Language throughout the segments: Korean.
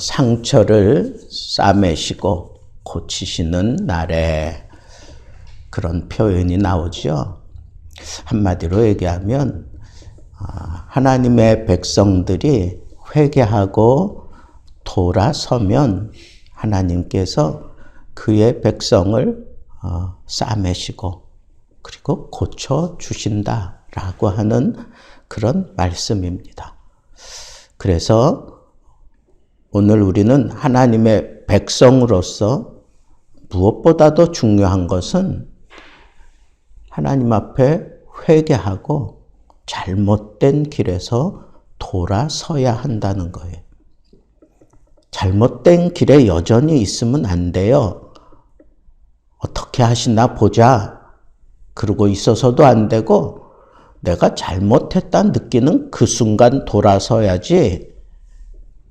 상처를 싸매시고 고치시는 날에 그런 표현이 나오죠. 한마디로 얘기하면 하나님의 백성들이 회개하고 돌아서면 하나님께서 그의 백성을 싸매시고 그리고 고쳐주신다라고 하는 그런 말씀입니다. 그래서 오늘 우리는 하나님의 백성으로서 무엇보다도 중요한 것은 하나님 앞에 회개하고 잘못된 길에서 돌아서야 한다는 거예요. 잘못된 길에 여전히 있으면 안 돼요. 어떻게 하시나 보자. 그러고 있어서도 안 되고 내가 잘못했다 느끼는 그 순간 돌아서야지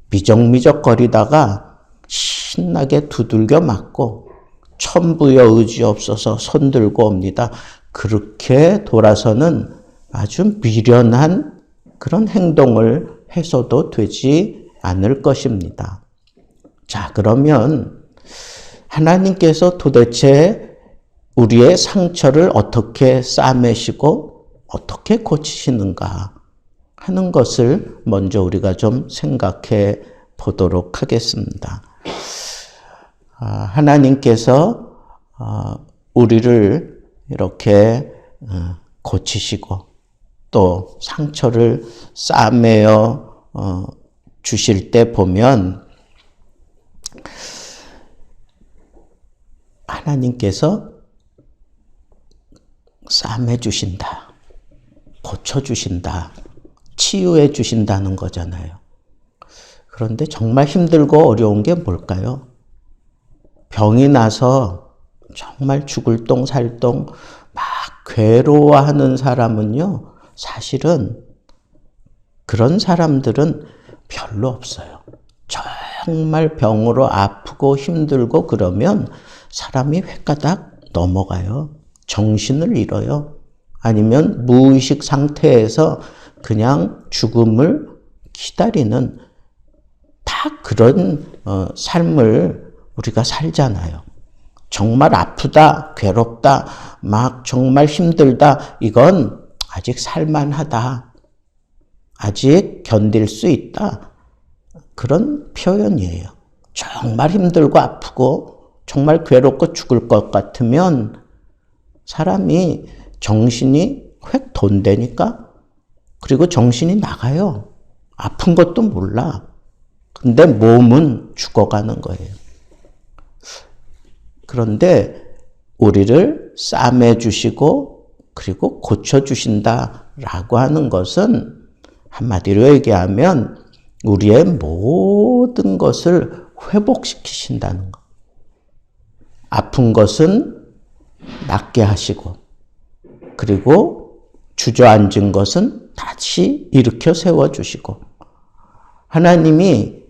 미적미적거리다가 신나게 두들겨 맞고 천부여 의지 없어서 손들고 옵니다. 그렇게 돌아서는 아주 미련한 그런 행동을 해서도 되지 않을 것입니다. 자, 그러면 하나님께서 도대체 우리의 상처를 어떻게 싸매시고 어떻게 고치시는가 하는 것을 먼저 우리가 좀 생각해 보도록 하겠습니다. 하나님께서 우리를 이렇게 고치시고 또 상처를 싸매어 주실 때 보면 하나님께서 싸매 주신다, 고쳐 주신다, 치유해 주신다는 거잖아요. 그런데 정말 힘들고 어려운 게 뭘까요? 병이 나서 정말 죽을 똥 살 똥 막 괴로워하는 사람은요, 사실은 그런 사람들은 별로 없어요. 정말 병으로 아프고 힘들고 그러면 사람이 획가닥 넘어가요. 정신을 잃어요. 아니면 무의식 상태에서 그냥 죽음을 기다리는 다 그런 삶을 우리가 살잖아요. 정말 아프다, 괴롭다, 막 정말 힘들다, 이건 아직 살만하다, 아직 견딜 수 있다, 그런 표현이에요. 정말 힘들고 아프고 정말 괴롭고 죽을 것 같으면 사람이 정신이 획 돈다니까? 그리고 정신이 나가요. 아픈 것도 몰라. 근데 몸은 죽어가는 거예요. 그런데 우리를 싸매주시고 그리고 고쳐주신다라고 하는 것은 한마디로 얘기하면 우리의 모든 것을 회복시키신다는 것. 아픈 것은 낫게 하시고 그리고 주저앉은 것은 다시 일으켜 세워주시고 하나님이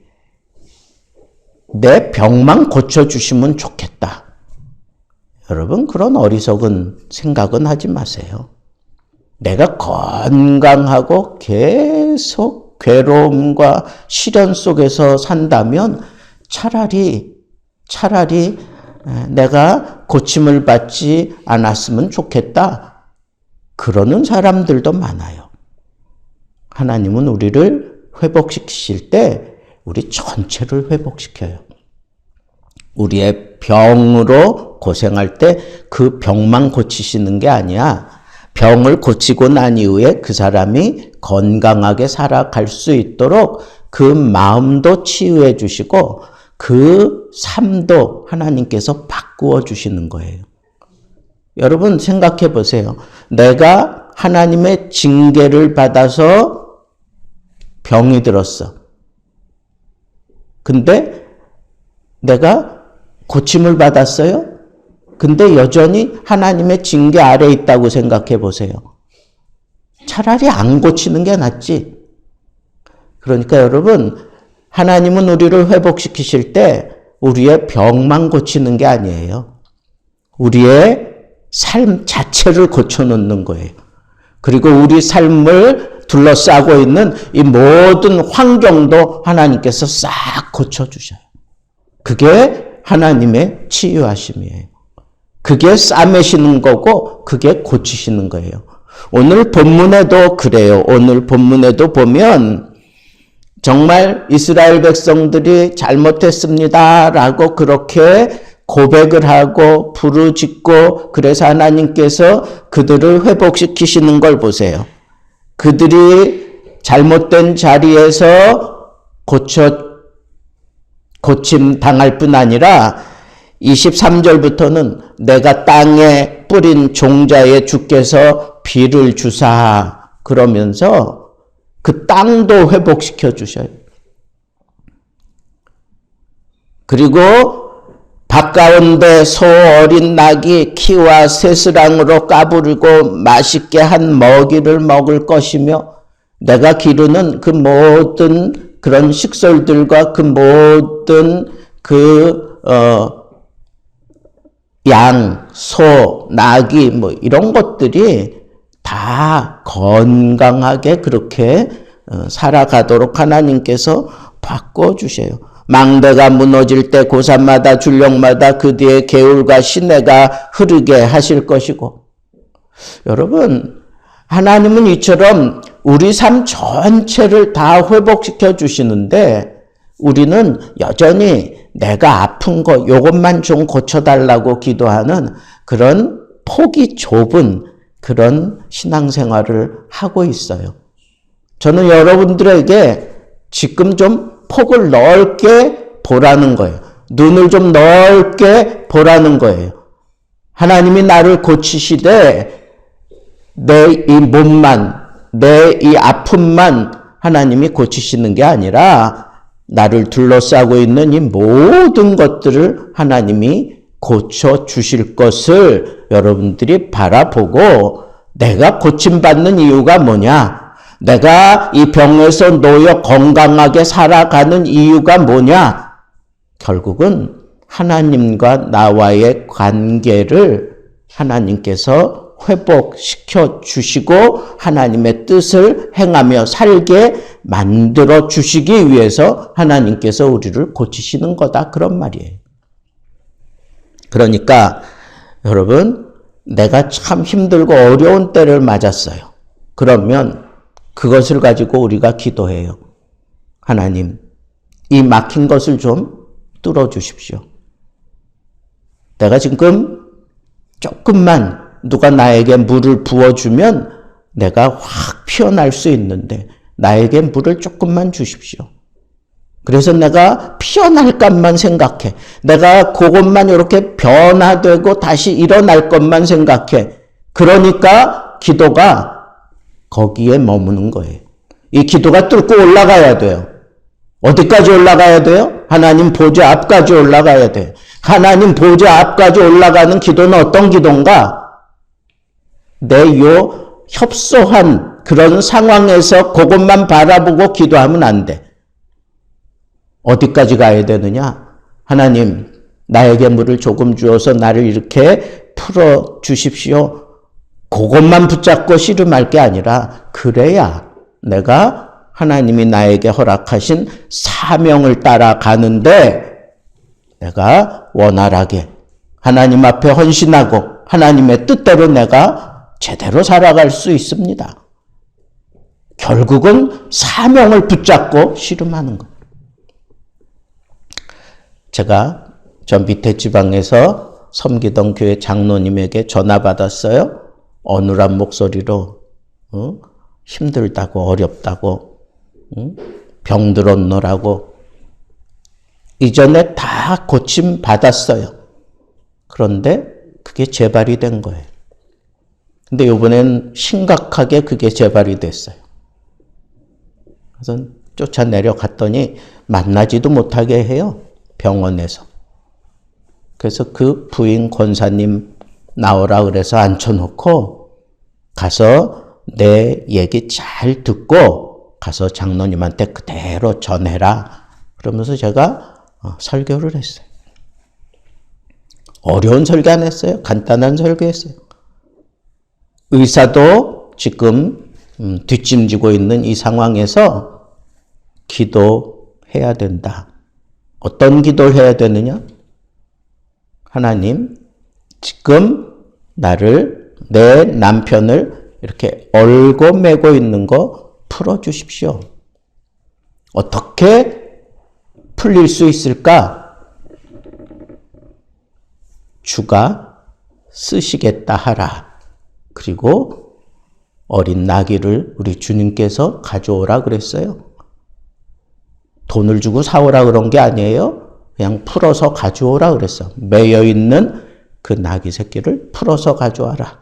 내 병만 고쳐주시면 좋겠다. 여러분 그런 어리석은 생각은 하지 마세요. 내가 건강하고 계속 괴로움과 시련 속에서 산다면 차라리 내가 고침을 받지 않았으면 좋겠다. 그러는 사람들도 많아요. 하나님은 우리를 회복시키실 때 우리 전체를 회복시켜요. 우리의 병으로 고생할 때 그 병만 고치시는 게 아니야. 병을 고치고 난 이후에 그 사람이 건강하게 살아갈 수 있도록 그 마음도 치유해 주시고 그 삶도 하나님께서 바꾸어 주시는 거예요. 여러분 생각해 보세요. 내가 하나님의 징계를 받아서 병이 들었어. 근데 내가 고침을 받았어요? 근데 여전히 하나님의 징계 아래에 있다고 생각해 보세요. 차라리 안 고치는 게 낫지. 그러니까 여러분, 하나님은 우리를 회복시키실 때 우리의 병만 고치는 게 아니에요. 우리의 삶 자체를 고쳐놓는 거예요. 그리고 우리 삶을 둘러싸고 있는 이 모든 환경도 하나님께서 싹 고쳐주셔요. 그게 하나님의 치유하심이에요. 그게 싸매시는 거고 그게 고치시는 거예요. 오늘 본문에도 그래요. 오늘 본문에도 보면 정말 이스라엘 백성들이 잘못했습니다라고 그렇게 고백을 하고 부르짖고 그래서 하나님께서 그들을 회복시키시는 걸 보세요. 그들이 잘못된 자리에서 고침 당할 뿐 아니라 23절부터는 내가 땅에 뿌린 종자에 주께서 비를 주사 그러면서 그 땅도 회복시켜 주셔요. 그리고 밭 가운데 소 어린 낙이 키와 새스랑으로 까부르고 맛있게 한 먹이를 먹을 것이며 내가 기르는 그 모든 그런 식솔들과 그 모든 양, 소, 낙이 뭐 이런 것들이 다 건강하게 그렇게 살아가도록 하나님께서 바꿔주셔요. 망대가 무너질 때 고산마다 줄령마다 그 뒤에 개울과 시내가 흐르게 하실 것이고 여러분 하나님은 이처럼 우리 삶 전체를 다 회복시켜 주시는데 우리는 여전히 내가 아픈 거 요것만 좀 고쳐달라고 기도하는 그런 폭이 좁은 그런 신앙생활을 하고 있어요. 저는 여러분들에게 지금 좀 폭을 넓게 보라는 거예요. 눈을 좀 넓게 보라는 거예요. 하나님이 나를 고치시되 내 이 몸만, 내 이 아픔만 하나님이 고치시는 게 아니라 나를 둘러싸고 있는 이 모든 것들을 하나님이 고쳐 주실 것을 여러분들이 바라보고 내가 고침받는 이유가 뭐냐? 내가 이 병에서 놓여 건강하게 살아가는 이유가 뭐냐? 결국은 하나님과 나와의 관계를 하나님께서 회복시켜 주시고 하나님의 뜻을 행하며 살게 만들어 주시기 위해서 하나님께서 우리를 고치시는 거다. 그런 말이에요. 그러니까 여러분 내가 참 힘들고 어려운 때를 맞았어요. 그러면 그것을 가지고 우리가 기도해요. 하나님, 이 막힌 것을 좀 뚫어 주십시오. 내가 지금 조금만 누가 나에게 물을 부어주면 내가 확 피어날 수 있는데 나에게 물을 조금만 주십시오. 그래서 내가 피어날 것만 생각해. 내가 그것만 이렇게 변화되고 다시 일어날 것만 생각해. 그러니까 기도가 거기에 머무는 거예요. 이 기도가 뚫고 올라가야 돼요. 어디까지 올라가야 돼요? 하나님 보좌 앞까지 올라가야 돼요. 하나님 보좌 앞까지 올라가는 기도는 어떤 기도인가? 내 요 협소한 그런 상황에서 그것만 바라보고 기도하면 안 돼. 어디까지 가야 되느냐? 하나님, 나에게 물을 조금 주어서 나를 이렇게 풀어 주십시오. 그것만 붙잡고 씨름할 게 아니라 그래야 내가 하나님이 나에게 허락하신 사명을 따라가는데 내가 원활하게 하나님 앞에 헌신하고 하나님의 뜻대로 내가 제대로 살아갈 수 있습니다. 결국은 사명을 붙잡고 씨름하는 것. 제가 저 밑에 지방에서 섬기던 교회 장로님에게 전화 받았어요. 어눌한 목소리로 힘들다고 어렵다고 병들었노라고 이전에 다 고침 받았어요. 그런데 그게 재발이 된 거예요. 근데 이번엔 심각하게 그게 재발이 됐어요. 그래서 쫓아내려갔더니 만나지도 못하게 해요. 병원에서. 그래서 그 부인 권사님 나오라 그래서 앉혀놓고 가서 내 얘기 잘 듣고 가서 장로님한테 그대로 전해라. 그러면서 제가 설교를 했어요. 어려운 설교 안 했어요. 간단한 설교했어요. 의사도 지금 뒷짐지고 있는 이 상황에서 기도해야 된다. 어떤 기도를 해야 되느냐? 하나님, 지금 내 남편을 이렇게 얼고 매고 있는 거 풀어주십시오. 어떻게 풀릴 수 있을까? 주가 쓰시겠다 하라. 그리고 어린 나귀를 우리 주님께서 가져오라 그랬어요. 돈을 주고 사오라 그런 게 아니에요. 그냥 풀어서 가져오라 그랬어. 매여 있는 그 나귀 새끼를 풀어서 가져와라.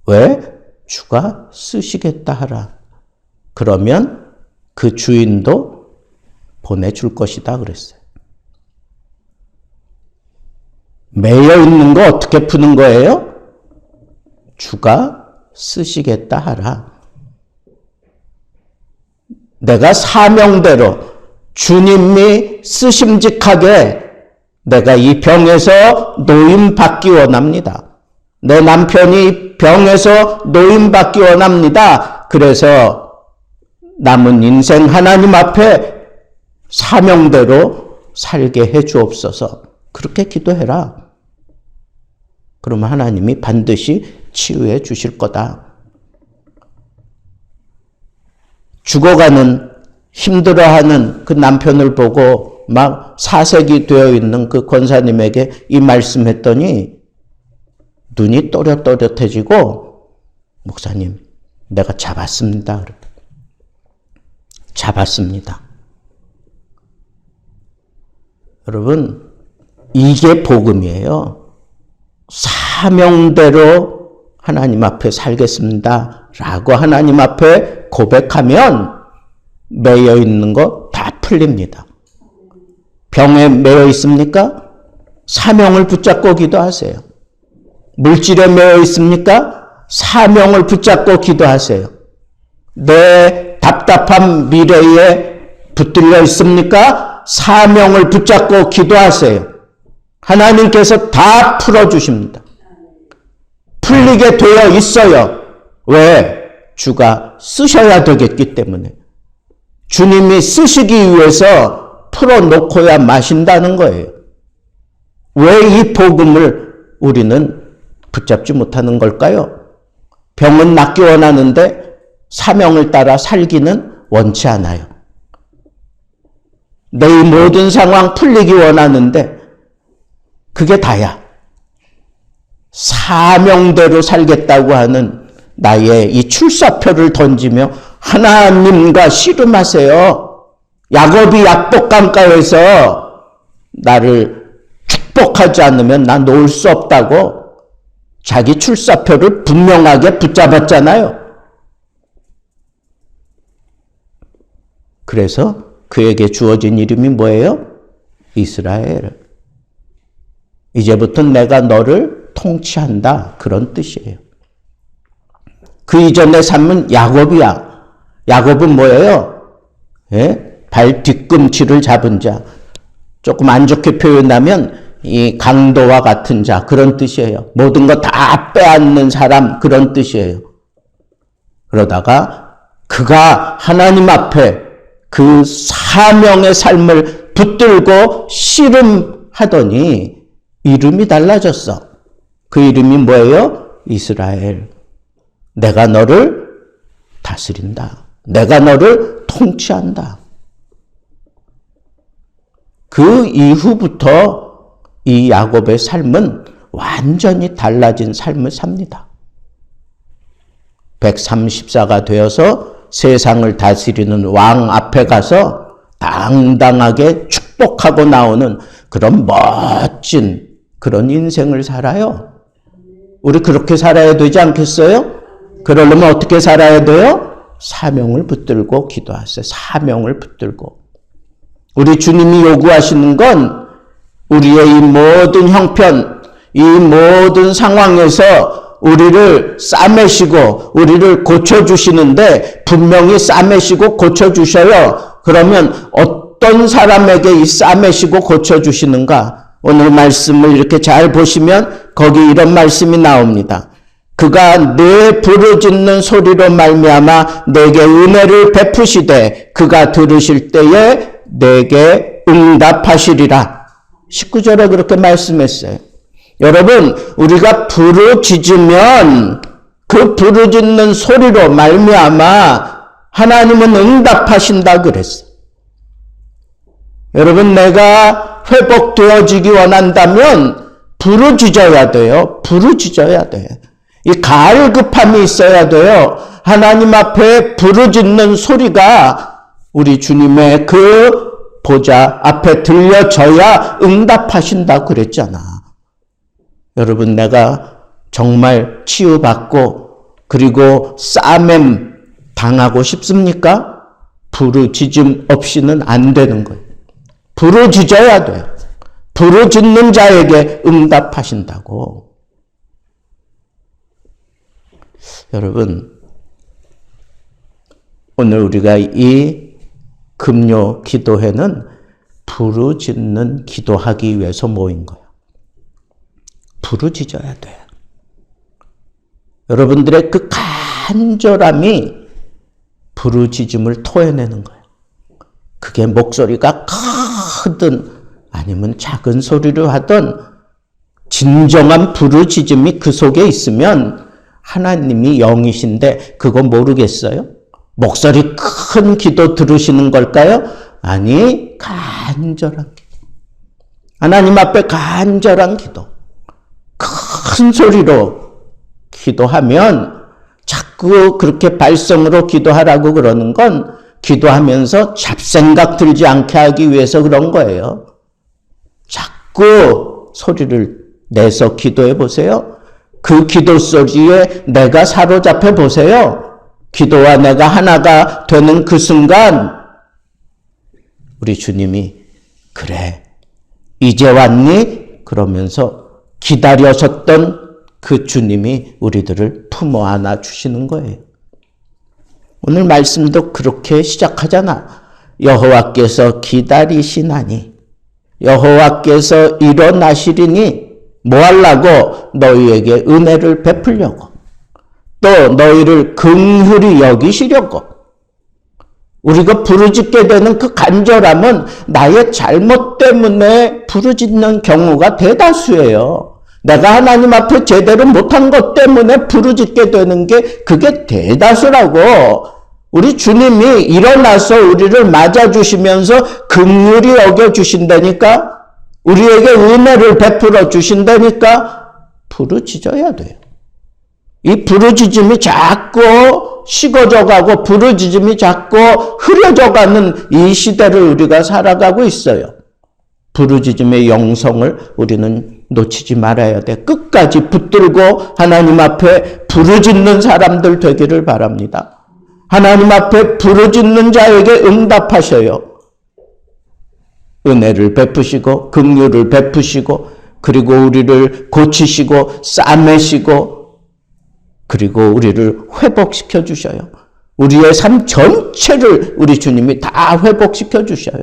왜? 주가 쓰시겠다 하라. 그러면 그 주인도 보내줄 것이다 그랬어요. 매여 있는 거 어떻게 푸는 거예요? 주가 쓰시겠다 하라. 내가 사명대로 주님이 쓰심직하게 내가 이 병에서 노임받기 원합니다. 내 남편이 병에서 노임받기 원합니다. 그래서 남은 인생 하나님 앞에 사명대로 살게 해 주옵소서. 그렇게 기도해라. 그러면 하나님이 반드시 치유해 주실 거다. 죽어가는 힘들어하는 그 남편을 보고 막 사색이 되어 있는 그 권사님에게 이 말씀했더니 눈이 또렷또렷해지고 목사님 내가 잡았습니다. 잡았습니다. 여러분 이게 복음이에요. 사명대로 하나님 앞에 살겠습니다. 라고 하나님 앞에 고백하면 매여 있는 거 다 풀립니다. 병에 매여 있습니까? 사명을 붙잡고 기도하세요. 물질에 매여 있습니까? 사명을 붙잡고 기도하세요. 내 답답한 미래에 붙들려 있습니까? 사명을 붙잡고 기도하세요. 하나님께서 다 풀어주십니다. 풀리게 되어 있어요. 왜? 주가 쓰셔야 되겠기 때문에. 주님이 쓰시기 위해서 풀어놓고야 마신다는 거예요. 왜 이 복음을 우리는 붙잡지 못하는 걸까요? 병은 낫기 원하는데 사명을 따라 살기는 원치 않아요. 내 모든 상황 풀리기 원하는데 그게 다야. 사명대로 살겠다고 하는 나의 이 출사표를 던지며 하나님과 씨름하세요. 야곱이 약복강가에서 나를 축복하지 않으면 나 놓을 수 없다고 자기 출사표를 분명하게 붙잡았잖아요. 그래서 그에게 주어진 이름이 뭐예요? 이스라엘. 이제부터 내가 너를 통치한다. 그런 뜻이에요. 그 이전의 삶은 야곱이야. 야곱은 뭐예요? 예? 발 뒤꿈치를 잡은 자. 조금 안 좋게 표현하면 이 강도와 같은 자. 그런 뜻이에요. 모든 거 다 빼앗는 사람. 그런 뜻이에요. 그러다가 그가 하나님 앞에 그 사명의 삶을 붙들고 씨름하더니 이름이 달라졌어. 그 이름이 뭐예요? 이스라엘. 내가 너를 다스린다. 내가 너를 통치한다. 그 이후부터 이 야곱의 삶은 완전히 달라진 삶을 삽니다. 134가 되어서 세상을 다스리는 왕 앞에 가서 당당하게 축복하고 나오는 그런 멋진 그런 인생을 살아요. 우리 그렇게 살아야 되지 않겠어요? 그러려면 어떻게 살아야 돼요? 사명을 붙들고 기도하세요. 사명을 붙들고. 우리 주님이 요구하시는 건 우리의 이 모든 형편, 이 모든 상황에서 우리를 싸매시고 우리를 고쳐주시는데 분명히 싸매시고 고쳐주셔요. 그러면 어떤 사람에게 이 싸매시고 고쳐주시는가? 오늘 말씀을 이렇게 잘 보시면 거기 이런 말씀이 나옵니다. 그가 내 부르짖는 소리로 말미암아 내게 은혜를 베푸시되 그가 들으실 때에 내게 응답하시리라. 19절에 그렇게 말씀했어요. 여러분, 우리가 부르짖으면 그 부르짖는 소리로 말미암아 하나님은 응답하신다 그랬어요. 여러분, 내가 회복되어지기 원한다면 부르짖어야 돼요. 부르짖어야 돼요. 이 갈급함이 있어야 돼요. 하나님 앞에 부르짖는 소리가 우리 주님의 그 보좌 앞에 들려져야 응답하신다 그랬잖아. 여러분, 내가 정말 치유받고 그리고 싸맨 당하고 싶습니까? 부르짖음 없이는 안 되는 거예요. 부르짖어야 돼요. 부르짖는 자에게 응답하신다고. 여러분, 오늘 우리가 이 금요 기도회는 부르짖는 기도하기 위해서 모인 거예요. 부르짖어야 돼요. 여러분들의 그 간절함이 부르짖음을 토해내는 거예요. 그게 목소리가 크든 아니면 작은 소리로 하든 진정한 부르짖음이 그 속에 있으면 하나님이 영이신데 그거 모르겠어요? 목소리 큰 기도 들으시는 걸까요? 아니, 간절한 기도. 하나님 앞에 간절한 기도. 큰 소리로 기도하면 자꾸 그렇게 발성으로 기도하라고 그러는 건 기도하면서 잡생각 들지 않게 하기 위해서 그런 거예요. 자꾸 소리를 내서 기도해 보세요. 그 기도 소리에 내가 사로잡혀 보세요. 기도와 내가 하나가 되는 그 순간 우리 주님이 그래 이제 왔니? 그러면서 기다려셨던 그 주님이 우리들을 품어 안아 주시는 거예요. 오늘 말씀도 그렇게 시작하잖아. 여호와께서 기다리시나니 여호와께서 일어나시리니 뭐 하려고? 너희에게 은혜를 베풀려고 또 너희를 긍휼히 여기시려고. 우리가 부르짖게 되는 그 간절함은 나의 잘못 때문에 부르짖는 경우가 대다수예요. 내가 하나님 앞에 제대로 못한 것 때문에 부르짖게 되는 게 그게 대다수라고. 우리 주님이 일어나서 우리를 맞아주시면서 긍휼히 여겨주신다니까? 우리에게 은혜를 베풀어 주신다니까? 부르짖어야 돼요. 이 부르짖음이 자꾸 식어져가고 부르짖음이 자꾸 흐려져가는 이 시대를 우리가 살아가고 있어요. 부르짖음의 영성을 우리는 놓치지 말아야 돼. 끝까지 붙들고 하나님 앞에 부르짖는 사람들 되기를 바랍니다. 하나님 앞에 부르짖는 자에게 응답하셔요. 은혜를 베푸시고 긍휼을 베푸시고 그리고 우리를 고치시고 싸매시고 그리고 우리를 회복시켜 주셔요. 우리의 삶 전체를 우리 주님이 다 회복시켜 주셔요.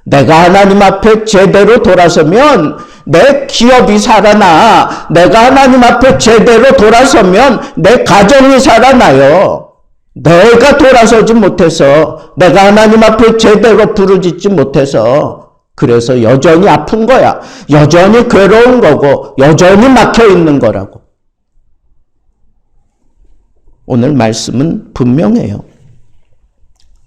내가 하나님 앞에 제대로 돌아서면 내 기업이 살아나. 내가 하나님 앞에 제대로 돌아서면 내 가정이 살아나요. 내가 돌아서지 못해서 내가 하나님 앞에 제대로 부르짖지 못해서 그래서 여전히 아픈 거야. 여전히 괴로운 거고 여전히 막혀 있는 거라고. 오늘 말씀은 분명해요.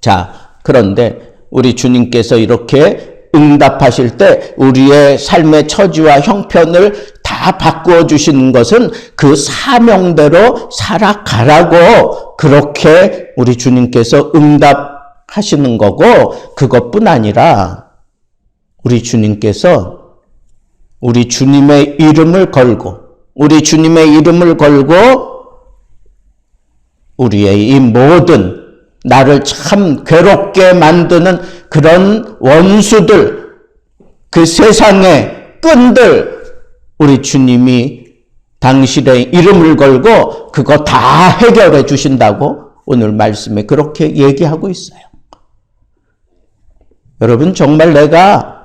자, 그런데 우리 주님께서 이렇게 응답하실 때 우리의 삶의 처지와 형편을 다 바꾸어 주시는 것은 그 사명대로 살아가라고 그렇게 우리 주님께서 응답하시는 거고, 그것뿐 아니라 우리 주님께서 우리 주님의 이름을 걸고 우리의 이 모든 나를 참 괴롭게 만드는 그런 원수들, 그 세상의 끈들, 우리 주님이 당신의 이름을 걸고 그거 다 해결해 주신다고 오늘 말씀에 그렇게 얘기하고 있어요. 여러분, 정말 내가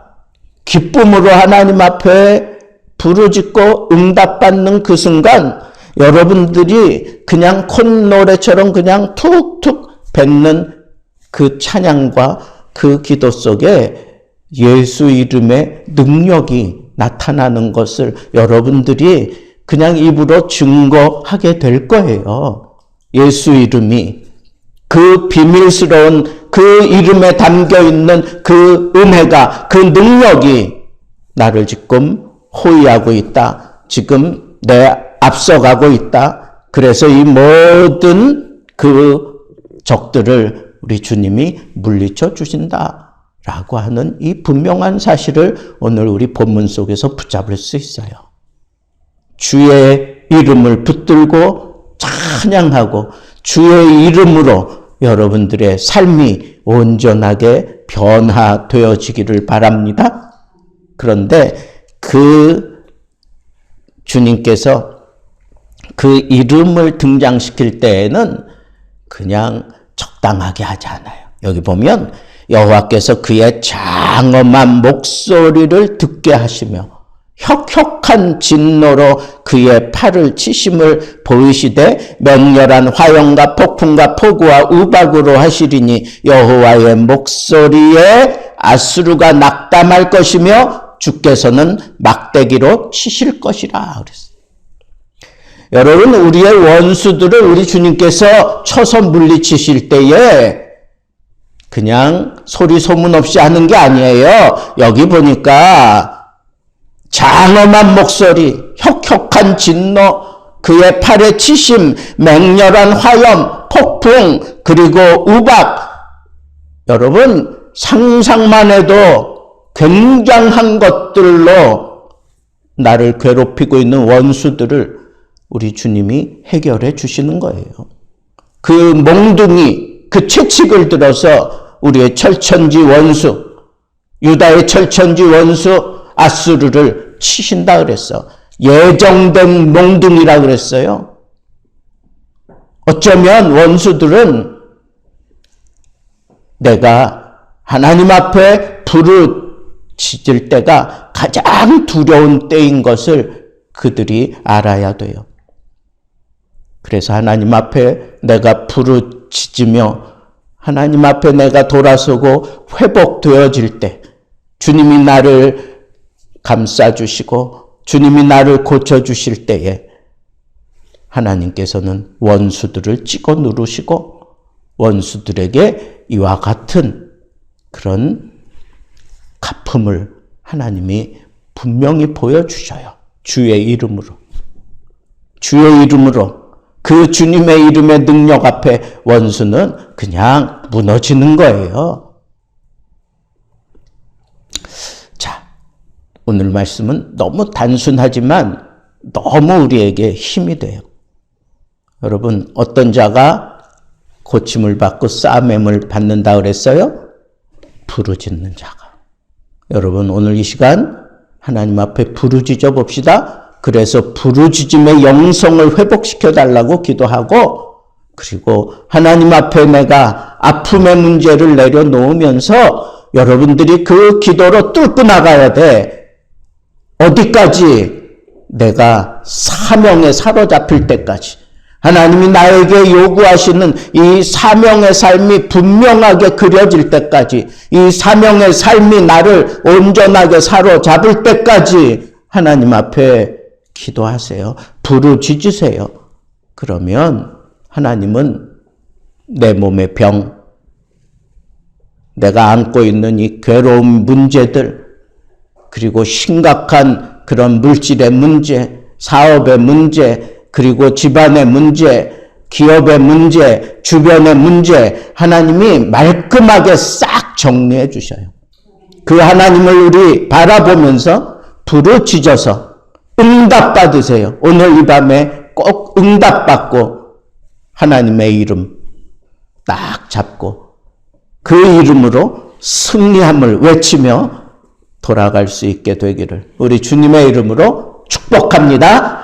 기쁨으로 하나님 앞에 부르짖고 응답받는 그 순간 여러분들이 그냥 콧노래처럼 그냥 툭툭 뱉는 그 찬양과 그 기도 속에 예수 이름의 능력이 나타나는 것을 여러분들이 그냥 입으로 증거하게 될 거예요. 예수 이름이, 그 비밀스러운 그 이름에 담겨있는 그 은혜가, 그 능력이 나를 지금 호위하고 있다. 지금 내 앞서가고 있다. 그래서 이 모든 그 적들을 우리 주님이 물리쳐 주신다. 라고 하는 이 분명한 사실을 오늘 우리 본문 속에서 붙잡을 수 있어요. 주의 이름을 붙들고 찬양하고 주의 이름으로 여러분들의 삶이 온전하게 변화되어지기를 바랍니다. 그런데 그 주님께서 그 이름을 등장시킬 때에는 그냥 적당하게 하지 않아요. 여기 보면 여호와께서 그의 장엄한 목소리를 듣게 하시며 혁혁한 진노로 그의 팔을 치심을 보이시되 맹렬한 화염과 폭풍과 폭우와 우박으로 하시리니 여호와의 목소리에 아수르가 낙담할 것이며 주께서는 막대기로 치실 것이라 그랬어요. 여러분, 우리의 원수들을 우리 주님께서 쳐서 물리치실 때에 그냥 소리 소문 없이 하는 게 아니에요. 여기 보니까 장엄한 목소리, 혁혁한 진노, 그의 팔에 치심, 맹렬한 화염, 폭풍, 그리고 우박. 여러분, 상상만 해도 굉장한 것들로 나를 괴롭히고 있는 원수들을 우리 주님이 해결해 주시는 거예요. 그 몽둥이, 그 채찍을 들어서 우리의 철천지 원수, 유다의 철천지 원수 아수르를 치신다 그랬어. 예정된 몽둥이라 그랬어요. 어쩌면 원수들은 내가 하나님 앞에 부르짖을 때가 가장 두려운 때인 것을 그들이 알아야 돼요. 그래서 하나님 앞에 내가 부르짖으며 하나님 앞에 내가 돌아서고 회복되어질 때 주님이 나를 감싸주시고 주님이 나를 고쳐주실 때에 하나님께서는 원수들을 찍어 누르시고 원수들에게 이와 같은 그런 갚음을 하나님이 분명히 보여주셔요. 주의 이름으로. 주의 이름으로. 그 주님의 이름의 능력 앞에 원수는 그냥 무너지는 거예요. 자, 오늘 말씀은 너무 단순하지만 너무 우리에게 힘이 돼요. 여러분, 어떤 자가 고침을 받고 싸매을 받는다 그랬어요? 부르짖는 자가. 여러분, 오늘 이 시간 하나님 앞에 부르짖어 봅시다. 그래서 부르짖음의 영성을 회복시켜 달라고 기도하고, 그리고 하나님 앞에 내가 아픔의 문제를 내려놓으면서 여러분들이 그 기도로 뚫고 나가야 돼. 어디까지? 내가 사명에 사로잡힐 때까지. 하나님이 나에게 요구하시는 이 사명의 삶이 분명하게 그려질 때까지, 이 사명의 삶이 나를 온전하게 사로잡을 때까지 하나님 앞에 기도하세요. 부르짖으세요. 그러면 하나님은 내 몸의 병, 내가 안고 있는 이 괴로운 문제들, 그리고 심각한 그런 물질의 문제, 사업의 문제, 그리고 집안의 문제, 기업의 문제, 주변의 문제, 하나님이 말끔하게 싹 정리해 주셔요. 그 하나님을 우리 바라보면서 부르짖어서 응답받으세요. 오늘 이 밤에 꼭 응답받고 하나님의 이름 딱 잡고 그 이름으로 승리함을 외치며 돌아갈 수 있게 되기를 우리 주님의 이름으로 축복합니다.